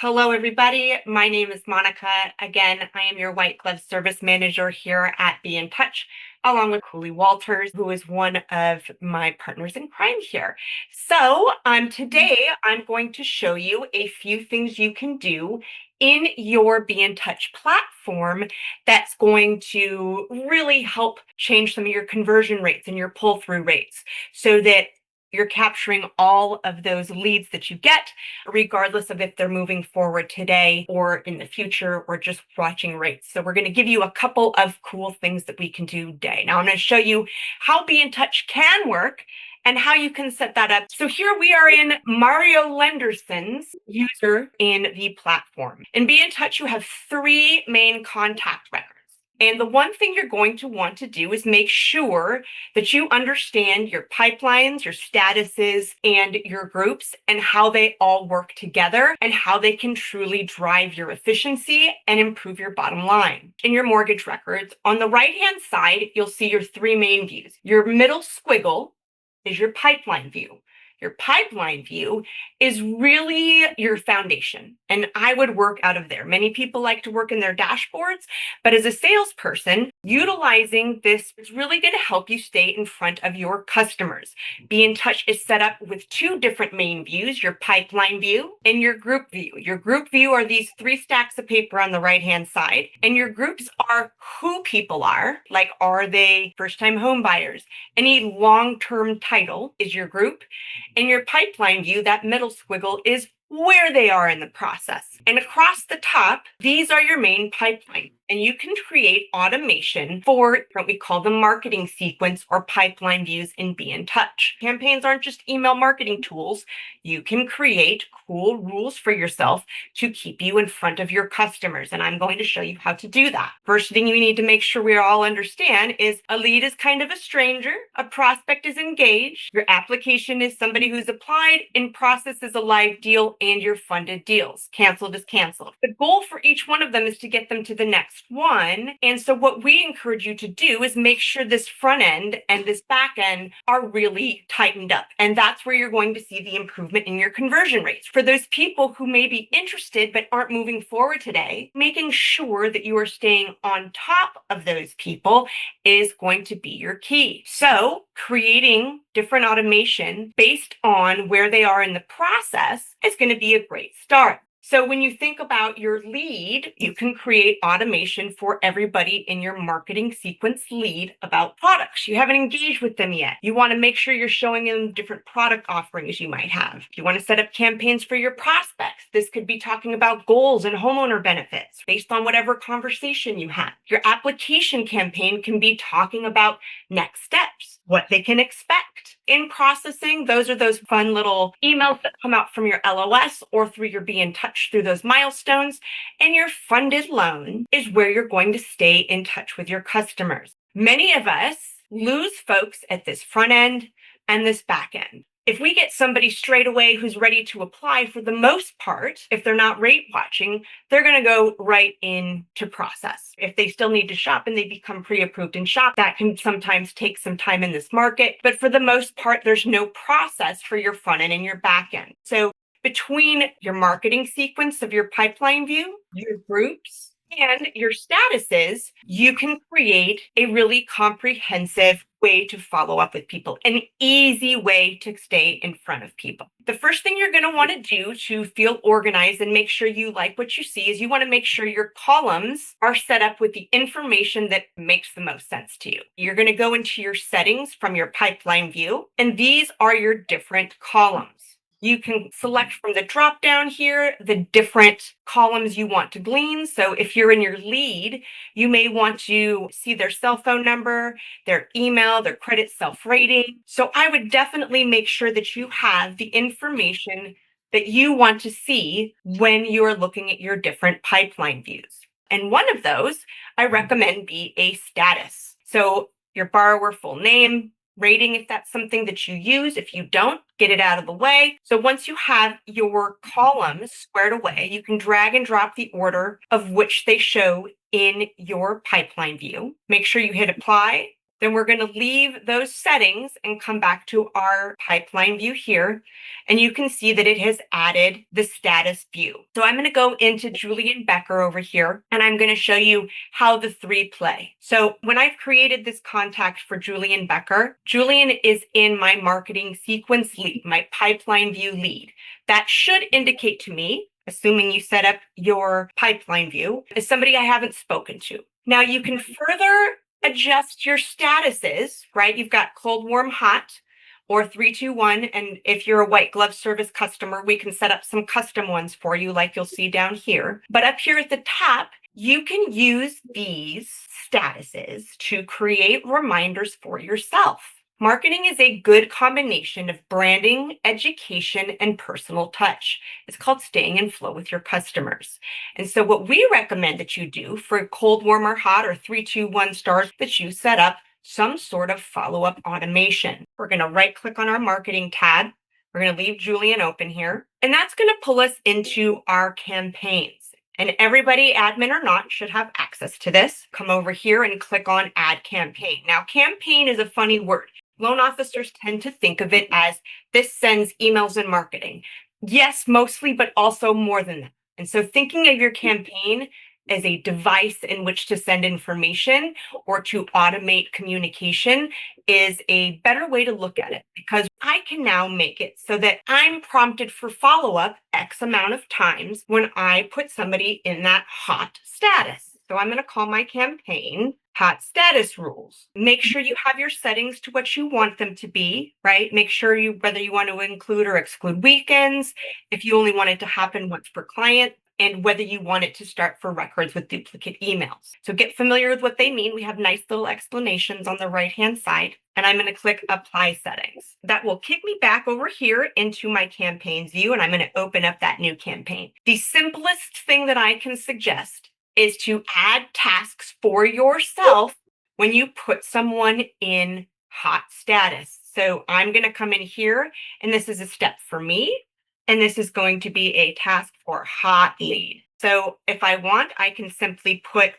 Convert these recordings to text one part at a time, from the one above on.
Hello, everybody. My name is Monica. Again, I am your White Glove Service Manager here at BNTouch, along with Cooley Walters, who is one of my partners in crime here. So, today I'm going to show you a few things you can do in your BNTouch platform that's going to really help change some of your conversion rates and your pull-through rates so that you're capturing all of those leads that you get, regardless of if they're moving forward today or in the future or just watching rates. So we're going to give you a couple of cool things that we can do today. Now I'm going to show you how BNTouch can work and how you can set that up. So here we are in Mario Lenderson's user in the platform. In BNTouch, you have three main contact records. And the one thing you're going to want to do is make sure that you understand your pipelines, your statuses, and your groups, and how they all work together and how they can truly drive your efficiency and improve your bottom line. In your mortgage records, on the right-hand side, you'll see your three main views. Your middle squiggle is your pipeline view. Your pipeline view is really your foundation, and I would work out of there. Many people like to work in their dashboards, but as a salesperson, utilizing this is really going to help you stay in front of your customers. BNTouch is set up with two different main views, your pipeline view and your group view. Your group view are these three stacks of paper on the right-hand side, and your groups are who people are, like are they first-time home buyers? Any long-term title is your group. And your pipeline view, that middle squiggle, is where they are in the process. And across the top, these are your main pipeline. And you can create automation for what we call the marketing sequence or pipeline views in BNTouch. Campaigns aren't just email marketing tools. You can create cool rules for yourself to keep you in front of your customers. And I'm going to show you how to do that. First thing you need to make sure we all understand is a lead is kind of a stranger. A prospect is engaged. Your application is somebody who's applied. In process is a live deal, and your funded deals. Canceled is canceled. The goal for each one of them is to get them to the next one. And so what we encourage you to do is make sure this front end and this back end are really tightened up. And that's where you're going to see the improvement in your conversion rates. For those people who may be interested but aren't moving forward today, making sure that you are staying on top of those people is going to be your key. So creating different automation based on where they are in the process is going to be a great start. So when you think about your lead, you can create automation for everybody in your marketing sequence lead about products. You haven't engaged with them yet. You want to make sure you're showing them different product offerings you might have. You want to set up campaigns for your prospects. This could be talking about goals and homeowner benefits based on whatever conversation you have. Your application campaign can be talking about next steps, what they can expect. In processing, those are those fun little emails that come out from your LOS or through your BNTouch through those milestones. And your funded loan is where you're going to stay in touch with your customers. Many of us lose folks at this front end and this back end. If we get somebody straight away who's ready to apply, for the most part, if they're not rate watching, they're going to go right into process. If they still need to shop and they become pre-approved and shop, that can sometimes take some time in this market. But for the most part, there's no process for your front end and your back end. So between your marketing sequence of your pipeline view, your groups, and your statuses, you can create a really comprehensive way to follow up with people, an easy way to stay in front of people. The first thing you're going to want to do to feel organized and make sure you like what you see is you want to make sure your columns are set up with the information that makes the most sense to you. You're going to go into your settings from your pipeline view, and these are your different columns. You can select from the drop down here the different columns you want to glean. So if you're in your lead, you may want to see their cell phone number, their email, their credit self-rating. So I would definitely make sure that you have the information that you want to see when you're looking at your different pipeline views. And one of those I recommend be a status. So your borrower full name, rating if that's something that you use. If you don't, get it out of the way. So once you have your columns squared away, you can drag and drop the order of which they show in your pipeline view. Make sure you hit apply then we're going to leave those settings and come back to our pipeline view here. And you can see that it has added the status view. So I'm going to go into Julian Becker over here, and I'm going to show you how the three play. So when I've created this contact for Julian Becker, Julian is in my marketing sequence lead, my pipeline view lead. That should indicate to me, assuming you set up your pipeline view, as somebody I haven't spoken to. Now you can further adjust your statuses, right? You've got cold, warm, hot, or 3-2-1. And if you're a white glove service customer, we can set up some custom ones for you, like you'll see down here. But up here at the top, you can use these statuses to create reminders for yourself. Marketing is a good combination of branding, education, and personal touch. It's called staying in flow with your customers. And so what we recommend that you do for cold, warm, or hot, or 3-2-1 stars, that you set up some sort of follow-up automation. We're going to right-click on our marketing tab. We're going to leave Julian open here, and that's going to pull us into our campaigns. And everybody, admin or not, should have access to this. Come over here and click on Add Campaign. Now, campaign is a funny word. Loan officers tend to think of it as this sends emails and marketing. Yes, mostly, but also more than that. And so thinking of your campaign as a device in which to send information or to automate communication is a better way to look at it, because I can now make it so that I'm prompted for follow-up X amount of times when I put somebody in that hot status. So I'm going to call my campaign Hot Status Rules. Make sure you have your settings to what you want them to be, right? Make sure whether you want to include or exclude weekends, if you only want it to happen once per client, and whether you want it to start for records with duplicate emails. So get familiar with what they mean. We have nice little explanations on the right-hand side, and I'm going to click Apply Settings. That will kick me back over here into my campaigns view, and I'm going to open up that new campaign. The simplest thing that I can suggest is to add tasks for yourself when you put someone in hot status. So I'm going to come in here, and this is a step for me. And this is going to be a task for hot lead. So if I want, I can simply put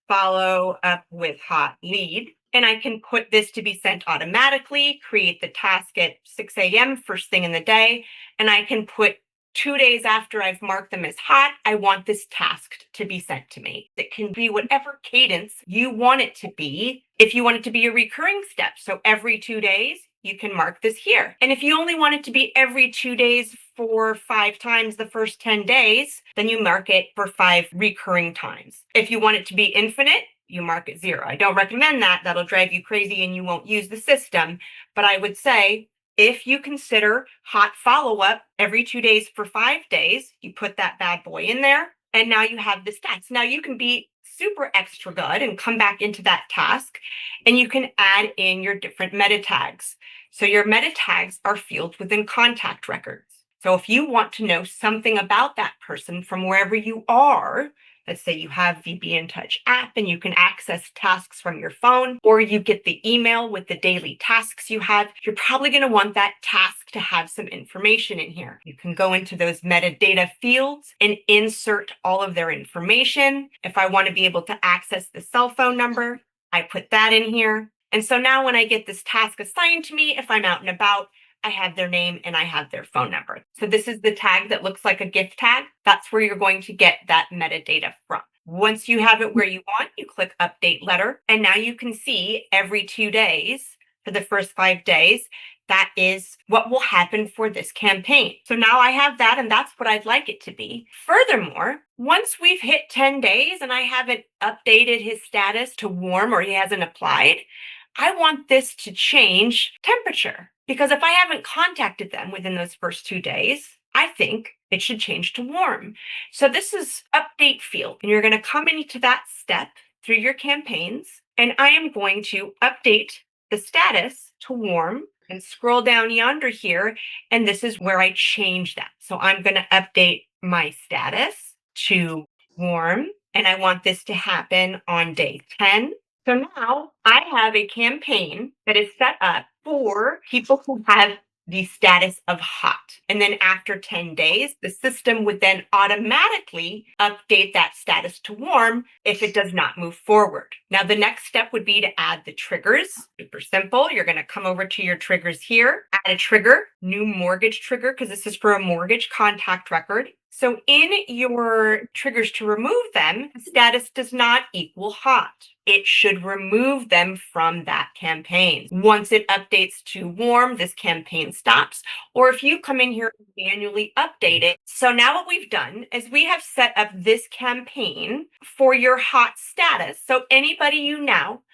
follow up with hot lead. And I can put this to be sent automatically, create the task at 6 a.m. first thing in the day. And I can put 2 days after I've marked them as hot, I want this task to be sent to me. It can be whatever cadence you want it to be. If you want it to be a recurring step, so every 2 days, you can mark this here. And if you only want it to be every 2 days for 5 times the first 10 days, then you mark it for 5 recurring times. If you want it to be infinite, you mark it 0. I don't recommend that. That'll drive you crazy and you won't use the system. But I would say, if you consider hot follow-up every 2 days for 5 days, you put that bad boy in there, and now you have the stats. Now you can be super extra good and come back into that task, and you can add in your different meta tags. So your meta tags are fields within contact records. So if you want to know something about that person from wherever you are, let's say you have the BNTouch app and you can access tasks from your phone, or you get the email with the daily tasks you have, you're probably going to want that task to have some information in here. You can go into those metadata fields and insert all of their information. If I want to be able to access the cell phone number, I put that in here. And so now when I get this task assigned to me, if I'm out and about, I have their name and I have their phone number. So this is the tag that looks like a gift tag. That's where you're going to get that metadata from. Once you have it where you want, you click Update Letter. And now you can see every 2 days for the first 5 days, that is what will happen for this campaign. So now I have that, and that's what I'd like it to be. Furthermore, once we've hit 10 days and I haven't updated his status to warm or he hasn't applied, I want this to change temperature, because if I haven't contacted them within those first 2 days, I think it should change to warm. So this is update field, and you're going to come into that step through your campaigns, and I am going to update the status to warm and scroll down yonder here, and this is where I change that. So I'm going to update my status to warm, and I want this to happen on day 10. So now I have a campaign that is set up for people who have the status of hot. And then after 10 days, the system would then automatically update that status to warm if it does not move forward. Now, the next step would be to add the triggers. Super simple. You're going to come over to your triggers here, add a trigger, new mortgage trigger, because this is for a mortgage contact record. So in your triggers to remove them, status does not equal hot. It should remove them from that campaign. Once it updates to warm, this campaign stops. Or if you come in here and manually update it. So now what we've done is we have set up this campaign for your hot status. So anybody you now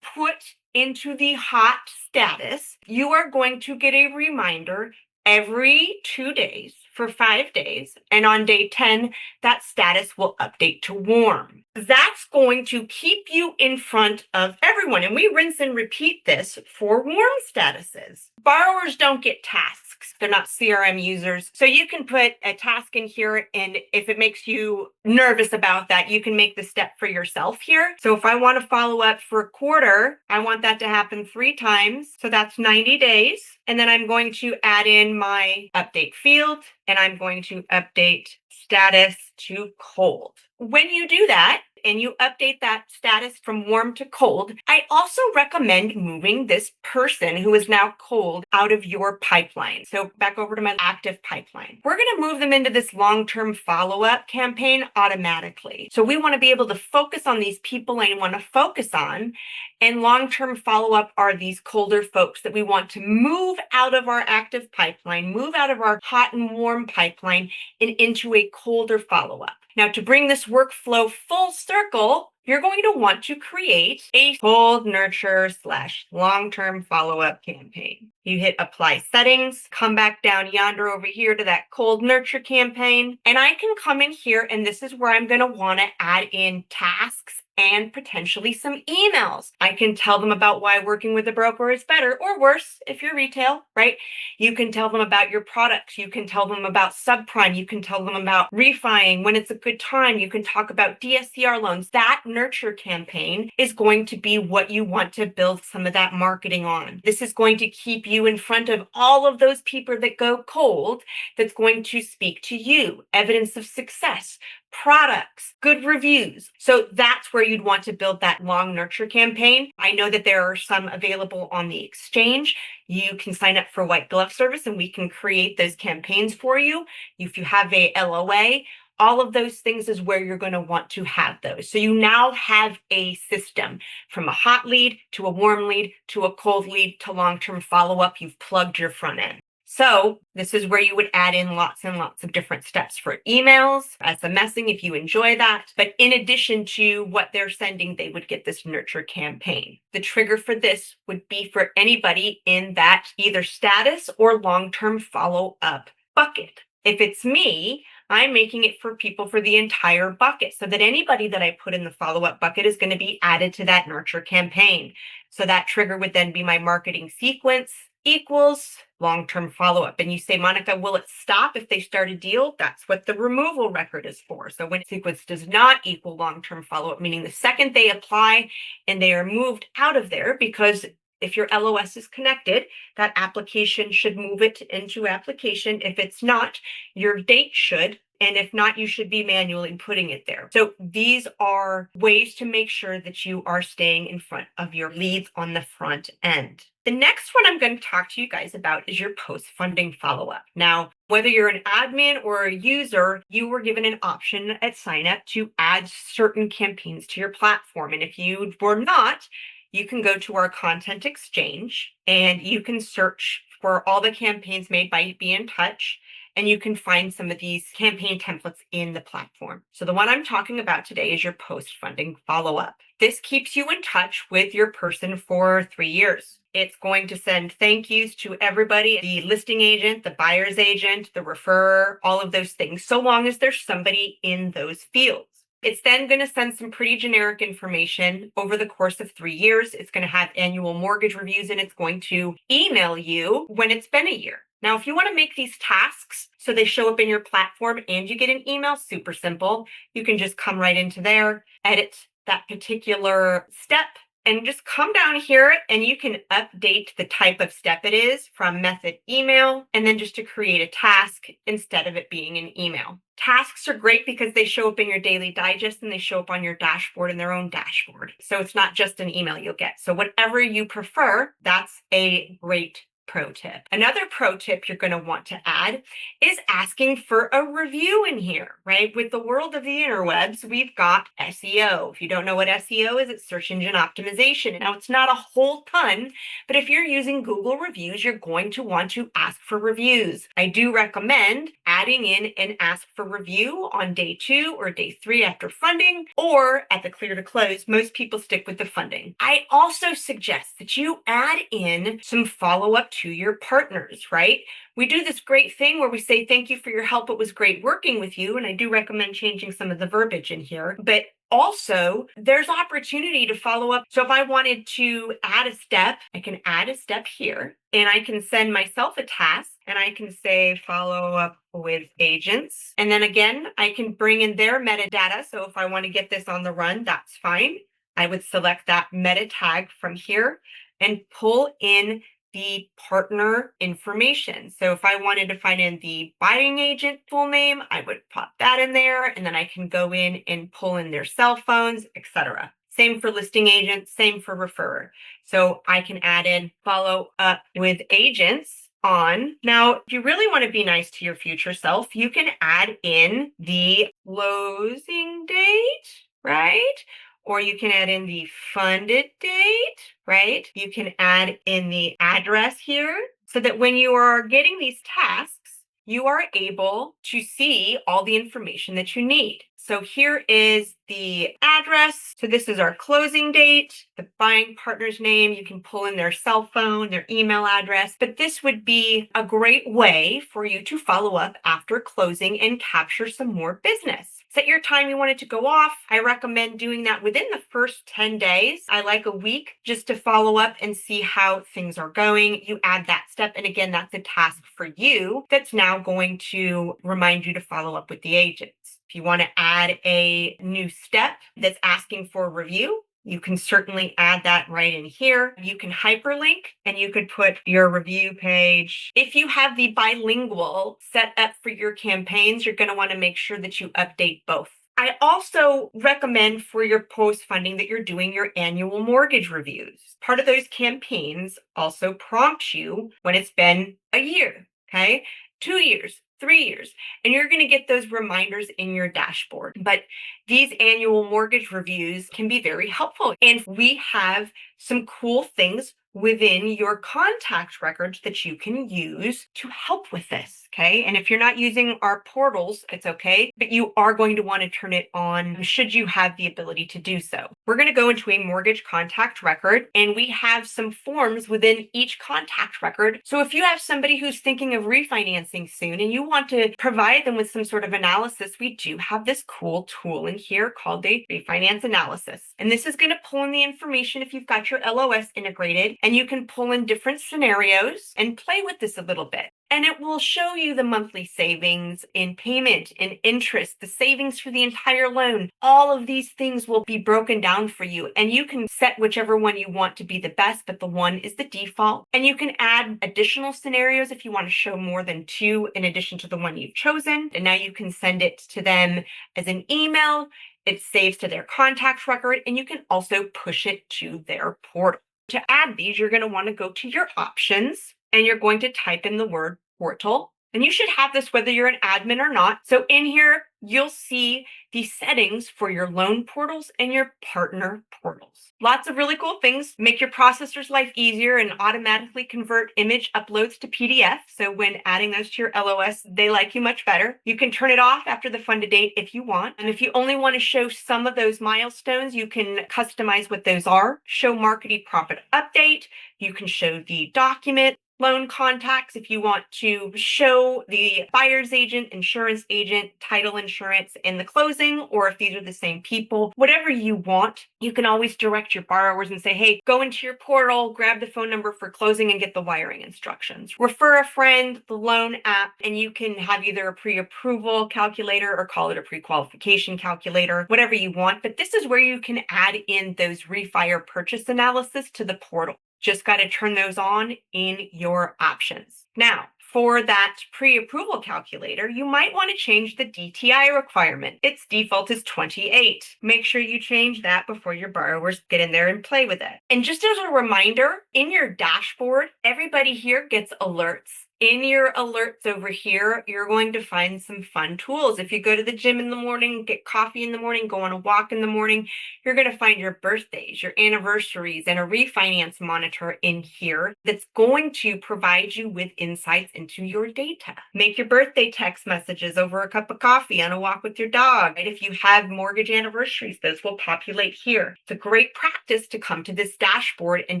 put into the hot status, you are going to get a reminder every 2 days for 5 days. And on day 10, that status will update to warm. That's going to keep you in front of everyone. And we rinse and repeat this for warm statuses. Borrowers don't get tasks. They're not CRM users. So you can put a task in here. And if it makes you nervous about that, you can make the step for yourself here. So if I want to follow up for a quarter, I want that to happen 3 times. So that's 90 days. And then I'm going to add in my update field and I'm going to update status to cold. When you do that, and you update that status from warm to cold, I also recommend moving this person who is now cold out of your pipeline. So back over to my active pipeline. We're going to move them into this long-term follow-up campaign automatically. So we want to be able to focus on these people I want to focus on. And long-term follow-up are these colder folks that we want to move out of our active pipeline, move out of our hot and warm pipeline and into a colder follow-up. Now, to bring this workflow full circle, you're going to want to create a cold nurture / long-term follow-up campaign. You hit apply settings, come back down yonder over here to that cold nurture campaign, and I can come in here and this is where I'm going to want to add in tasks and potentially some emails. I can tell them about why working with a broker is better or worse if you're retail, right? You can tell them about your products. You can tell them about subprime. You can tell them about refiing when it's a good time. You can talk about DSCR loans. That nurture campaign is going to be what you want to build some of that marketing on. This is going to keep you in front of all of those people that go cold that's going to speak to you. Evidence of success, products, good reviews. So that's where you'd want to build that long nurture campaign. I know that there are some available on the exchange. You can sign up for white glove service and we can create those campaigns for you. If you have a LOA, all of those things is where you're going to want to have those. So you now have a system from a hot lead to a warm lead to a cold lead to long-term follow-up. You've plugged your front end. So this is where you would add in lots and lots of different steps for emails, SMSing if you enjoy that. But in addition to what they're sending, they would get this nurture campaign. The trigger for this would be for anybody in that either status or long-term follow-up bucket. If it's me, I'm making it for people for the entire bucket so that anybody that I put in the follow-up bucket is going to be added to that nurture campaign. So that trigger would then be my marketing sequence equals long-term follow-up. And you say, Monica, will it stop if they start a deal? That's what the removal record is for. So when sequence does not equal long-term follow-up, meaning the second they apply and they are moved out of there, because if your LOS is connected, that application should move it into application. If it's not, your date should. And if not, you should be manually putting it there. So these are ways to make sure that you are staying in front of your leads on the front end. The next one I'm going to talk to you guys about is your post-funding follow-up. Now, whether you're an admin or a user, you were given an option at sign up to add certain campaigns to your platform. And if you were not, you can go to our content exchange and you can search for all the campaigns made by BNTouch, and you can find some of these campaign templates in the platform. So the one I'm talking about today is your post-funding follow-up. This keeps you in touch with your person for 3 years. It's going to send thank yous to everybody, the listing agent, the buyer's agent, the referrer, all of those things, so long as there's somebody in those fields. It's then going to send some pretty generic information over the course of 3 years. It's going to have annual mortgage reviews, and it's going to email you when it's been a year. Now, if you want to make these tasks so they show up in your platform and you get an email, super simple. You can just come right into there, edit that particular step, and just come down here and you can update the type of step it is from method email, and then just to create a task instead of it being an email. Tasks are great because they show up in your daily digest and they show up on your dashboard in their own dashboard. So it's not just an email you'll get. So whatever you prefer, that's a great pro tip. Another pro tip you're going to want to add is asking for a review in here, right? With the world of the interwebs, we've got SEO. If you don't know what SEO is, it's search engine optimization. Now, it's not a whole ton, but if you're using Google reviews, you're going to want to ask for reviews. I do recommend adding in an ask for review on day 2 or day 3 after funding, or at the clear to close. Most people stick with the funding. I also suggest that you add in some follow-up to your partners, right? We do this great thing where we say, thank you for your help. It was great working with you. And I do recommend changing some of the verbiage in here, but also there's opportunity to follow up. So if I wanted to add a step, I can add a step here and I can send myself a task and I can say follow up with agents. And then again, I can bring in their metadata. So if I want to get this on the run, that's fine. I would select that meta tag from here and pull in the partner information. So if I wanted to find in the buying agent full name, I would pop that in there, and then I can go in and pull in their cell phones, etc. Same for listing agents, same for referrer. So I can add in follow up with agents on. Now, if you really want to be nice to your future self, you can add in the closing date, right? Or you can add in the funded date, right? You can add in the address here so that when you are getting these tasks, you are able to see all the information that you need. So here is the address. So this is our closing date, the buying partner's name. You can pull in their cell phone, their email address, but this would be a great way for you to follow up after closing and capture some more business. Set your time you want it to go off. I recommend doing that within the first 10 days. I like a week just to follow up and see how things are going. You add that step. And again, that's a task for you that's now going to remind you to follow up with the agents. If you want to add a new step that's asking for a review, you can certainly add that right in here. You can hyperlink and you could put your review page. If you have the bilingual set up for your campaigns, you're going to want to make sure that you update both. I also recommend for your post funding that you're doing your annual mortgage reviews. Part of those campaigns also prompt you when it's been a year, okay? 2 years, 3 years, and you're going to get those reminders in your dashboard. But these annual mortgage reviews can be very helpful. And we have some cool things within your contact records that you can use to help with this. Okay. And if you're not using our portals, it's okay, but you are going to want to turn it on should you have the ability to do so. We're going to go into a mortgage contact record and we have some forms within each contact record. So if you have somebody who's thinking of refinancing soon and you want to provide them with some sort of analysis, we do have this cool tool in here called a refinance analysis. And this is going to pull in the information if you've got your LOS integrated, and you can pull in different scenarios and play with this a little bit. And it will show you the monthly savings in payment and interest, the savings for the entire loan. All of these things will be broken down for you. And you can set whichever one you want to be the best, but the one is the default. And you can add additional scenarios if you want to show more than 2 in addition to the one you've chosen. And now you can send it to them as an email. It saves to their contact record, and you can also push it to their portal. To add these, you're going to want to go to your options and you're going to type in the word portal. And you should have this whether you're an admin or not. So in here, you'll see the settings for your loan portals and your partner portals. Lots of really cool things. Make your processor's life easier and automatically convert image uploads to PDF. So when adding those to your LOS, they like you much better. You can turn it off after the funded date if you want. And if you only want to show some of those milestones, you can customize what those are. Show marketing profit update. You can show the document. loan contacts if you want to show the buyer's agent, insurance agent, title insurance in the closing, or if these are the same people, whatever you want. You can always direct your borrowers and say, hey, go into your portal, grab the phone number for closing and get the wiring instructions. Refer a friend, the loan app, and you can have either a pre-approval calculator or call it a pre-qualification calculator, whatever you want. But this is where you can add in those refi or purchase analysis to the portal. Just got to turn those on in your options. Now, for that pre-approval calculator, you might want to change the DTI requirement. Its default is 28. Make sure you change that before your borrowers get in there and play with it. And just as a reminder, in your dashboard, everybody here gets alerts. In your alerts over here, you're going to find some fun tools. If you go to the gym in the morning, get coffee in the morning, go on a walk in the morning, you're going to find your birthdays, your anniversaries, and a refinance monitor in here that's going to provide you with insights into your data. Make your birthday text messages over a cup of coffee on a walk with your dog. Right? If you have mortgage anniversaries, those will populate here. It's a great practice to come to this dashboard and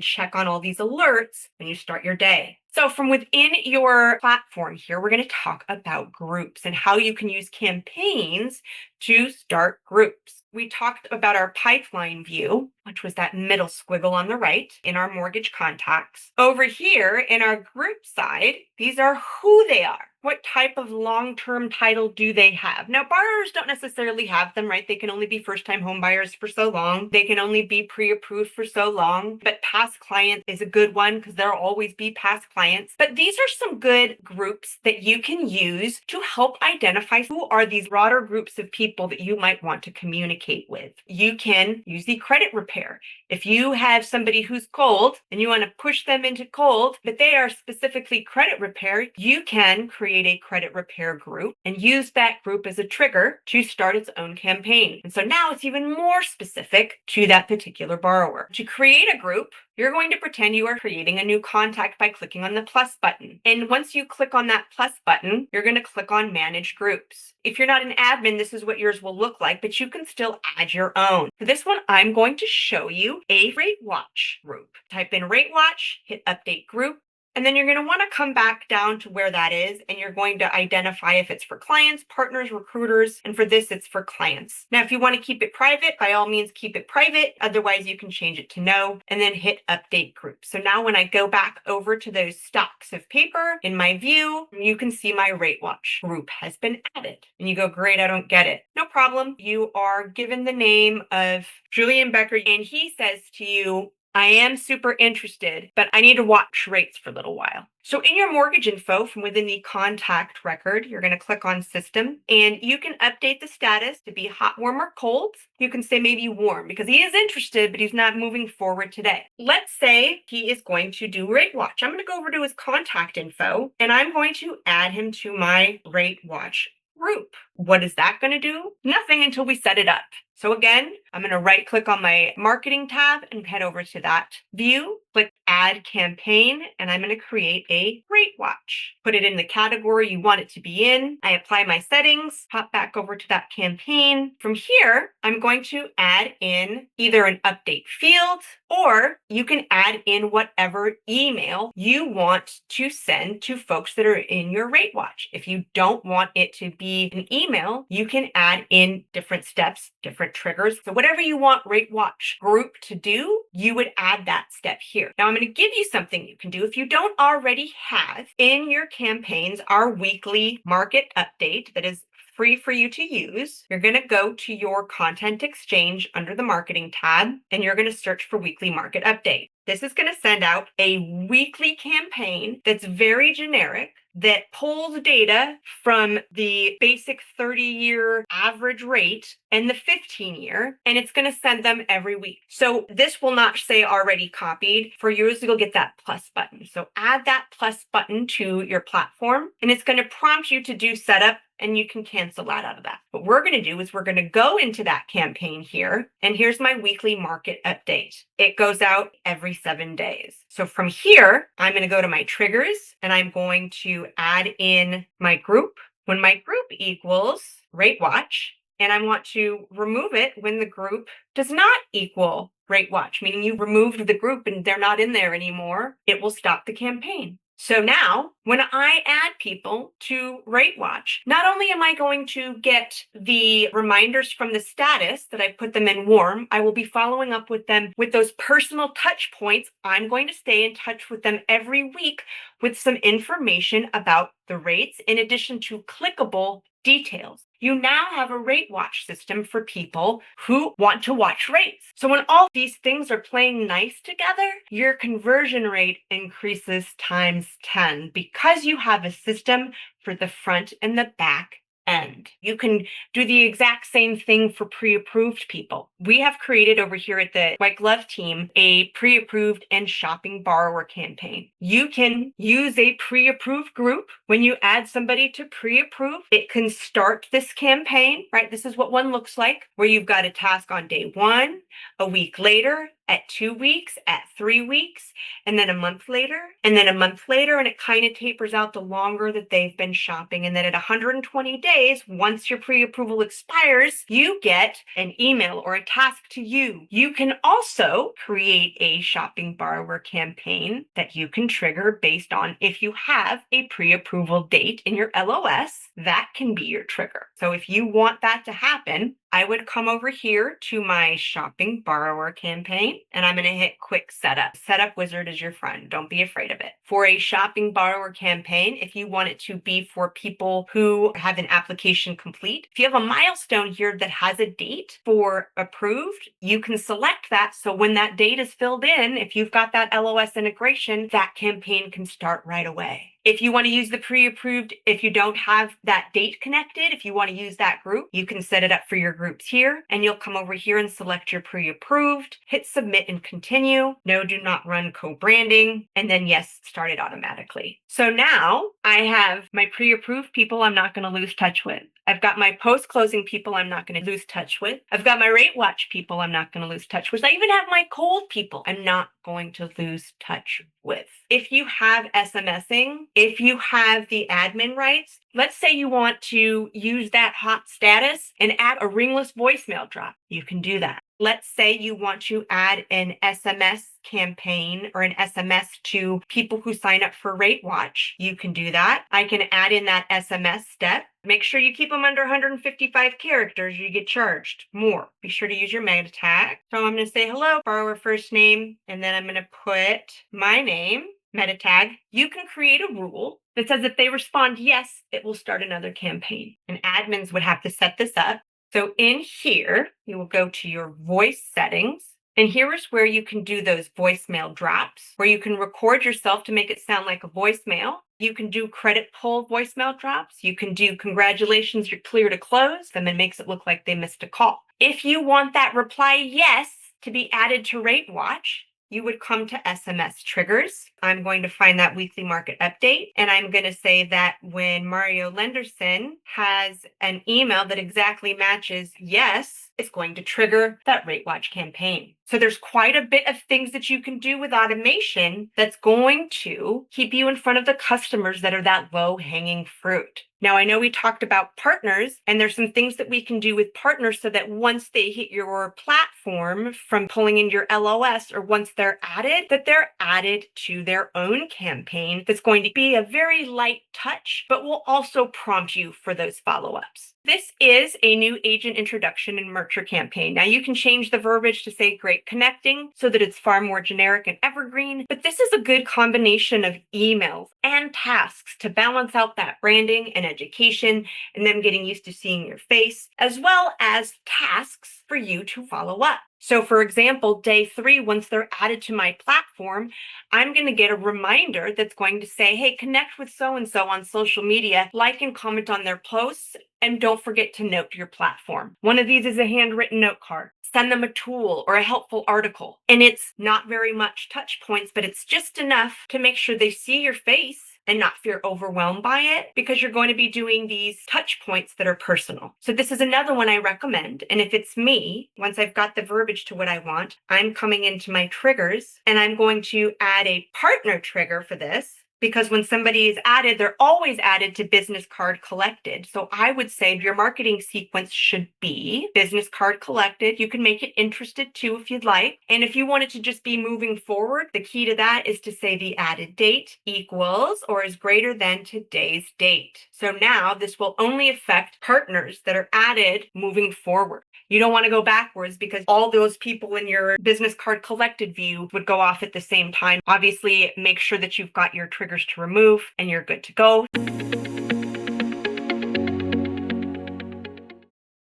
check on all these alerts when you start your day. So from within your platform here, we're going to talk about groups and how you can use campaigns to start groups. We talked about our pipeline view, which was that middle squiggle on the right in our mortgage contacts. Over here in our group side, these are who they are. What type of long-term title do they have? Now, borrowers don't necessarily have them, right? They can only be first-time home buyers for so long. They can only be pre-approved for so long. But past client is a good one because there'll always be past clients. But these are some good groups that you can use to help identify who are these broader groups of people that you might want to communicate with. You can use the credit repair. If you have somebody who's cold and you want to push them into cold, but they are specifically credit repair, you can create a credit repair group and use that group as a trigger to start its own campaign. And so now it's even more specific to that particular borrower. To create a group, you're going to pretend you are creating a new contact by clicking on the plus button. And once you click on that plus button, you're going to click on Manage Groups. If you're not an admin, this is what yours will look like, but you can still add your own. For this one, I'm going to show you a Rate Watch group. Type in Rate Watch, hit Update Group, and then you're going to want to come back down to where that is, and you're going to identify if it's for clients, partners, recruiters, and for this, it's for clients. Now, if you want to keep it private, by all means, keep it private. Otherwise, you can change it to no, and then hit Update Group. So now when I go back over to those stocks of paper in my view, you can see my Rate Watch group has been added. And you go, great, I don't get it. No problem. You are given the name of Julian Becker, and he says to you, I am super interested, but I need to watch rates for a little while. So in your mortgage info from within the contact record, you're going to click on System, and you can update the status to be hot, warm, or cold. You can say maybe warm because he is interested, but he's not moving forward today. Let's say he is going to do Rate Watch. I'm going to go over to his contact info, and I'm going to add him to my Rate Watch group. What is that going to do? Nothing until we set it up. So again, I'm going to right click on my marketing tab and head over to that view, click add campaign, and I'm going to create a Rate Watch. Put it in the category you want it to be in. I apply my settings, hop back over to that campaign. From here, I'm going to add in either an update field, or you can add in whatever email you want to send to folks that are in your Rate Watch. If you don't want it to be an email, you can add in different steps, different triggers. So whatever you want Rate Watch group to do, you would add that step here. Now I'm going to give you something you can do if you don't already have in your campaigns our weekly market update that is free for you to use. You're going to go to your content exchange under the marketing tab, and you're going to search for weekly market update. This is going to send out a weekly campaign that's very generic, that pulls data from the basic 30-year average rate and the 15-year, and it's going to send them every week. So this will not say already copied. For yours, you'll get that plus button. So add that plus button to your platform, and it's going to prompt you to do setup, and you can cancel that out of that. What we're going to do is we're going to go into that campaign here, and here's my weekly market update. It goes out every 7 days. So from here, I'm going to go to my triggers, and I'm going to add in my group when my group equals Rate Watch, and I want to remove it when the group does not equal Rate Watch, meaning you removed the group and they're not in there anymore. It will stop the campaign. So now when I add people to Rate Watch, not only am I going to get the reminders from the status that I put them in warm, I will be following up with them with those personal touch points. I'm going to stay in touch with them every week with some information about the rates in addition to clickable details. You now have a rate watch system for people who want to watch rates. So when all these things are playing nice together, your conversion rate increases times 10 because you have a system for the front and the back end. You can do the exact same thing for pre-approved people. We have created over here at the White Glove team a pre-approved and shopping borrower campaign. You can use a pre-approved group. When you add somebody to pre-approve, it can start this campaign, right? This is what one looks like, where you've got a task on day 1, a week later, at 2 weeks, at 3 weeks, and then a month later, and then a month later, and it kind of tapers out the longer that they've been shopping. And then at 120 days, once your pre-approval expires, you get an email or a task to you. You can also create a shopping borrower campaign that you can trigger based on if you have a pre-approval date in your LOS, that can be your trigger. So if you want that to happen, I would come over here to my shopping borrower campaign, and I'm going to hit quick setup. Setup wizard is your friend. Don't be afraid of it. For a shopping borrower campaign, if you want it to be for people who have an application complete, if you have a milestone here that has a date for approved, you can select that. So when that date is filled in, if you've got that LOS integration, that campaign can start right away. If you want to use the pre-approved, if you don't have that date connected, if you want to use that group, you can set it up for your groups here, and you'll come over here and select your pre-approved, hit submit and continue. No, do not run co-branding, and then yes, start it automatically. So now I have my pre-approved people I'm not going to lose touch with. I've got my post-closing people I'm not going to lose touch with. I've got my rate watch people I'm not going to lose touch with. I even have my cold people I'm not going to lose touch with. If you have SMSing, if you have the admin rights, let's say you want to use that hot status and add a ringless voicemail drop. You can do that. Let's say you want to add an SMS campaign or an SMS to people who sign up for Rate Watch. You can do that. I can add in that SMS step. Make sure you keep them under 155 characters. You get charged more. Be sure to use your meta tag. So I'm going to say hello, borrower first name, and then I'm going to put my name, meta tag. You can create a rule that says if they respond yes, it will start another campaign. And admins would have to set this up. So in here, you will go to your voice settings. And here is where you can do those voicemail drops, where you can record yourself to make it sound like a voicemail. You can do credit pull voicemail drops. You can do congratulations, you're clear to close. Then it makes it look like they missed a call. If you want that reply yes to be added to Rate Watch, you would come to SMS triggers. I'm going to find that weekly market update, and I'm going to say that when Mario Lenderson has an email that exactly matches yes, it's going to trigger that Rate Watch campaign. So there's quite a bit of things that you can do with automation that's going to keep you in front of the customers that are that low-hanging fruit. Now, I know we talked about partners, and there's some things that we can do with partners so that once they hit your platform from pulling in your LOS, or once they're added, that they're added to their own campaign that's going to be a very light touch, but will also prompt you for those follow-ups. This is a new agent introduction and Mercher campaign. Now you can change the verbiage to say great connecting so that it's far more generic and evergreen, but this is a good combination of emails and tasks to balance out that branding and education and them getting used to seeing your face, as well as tasks for you to follow up. So for example, day 3, once they're added to my platform, I'm going to get a reminder that's going to say, hey, connect with so-and-so on social media, like and comment on their posts, and don't forget to note your platform. One of these is a handwritten note card. Send them a tool or a helpful article. And it's not very much touch points, but it's just enough to make sure they see your face and not feel overwhelmed by it, because you're going to be doing these touch points that are personal. So this is another one I recommend. And if it's me, once I've got the verbiage to what I want, I'm coming into my triggers and I'm going to add a partner trigger for this. because when somebody is added, they're always added to business card collected. So I would say your marketing sequence should be business card collected. You can make it interested too if you'd like. And if you want it to just be moving forward, the key to that is to say the added date equals or is greater than today's date. So now this will only affect partners that are added moving forward. You don't want to go backwards because all those people in your business card collected view would go off at the same time. Obviously, make sure that you've got your triggers to remove and you're good to go.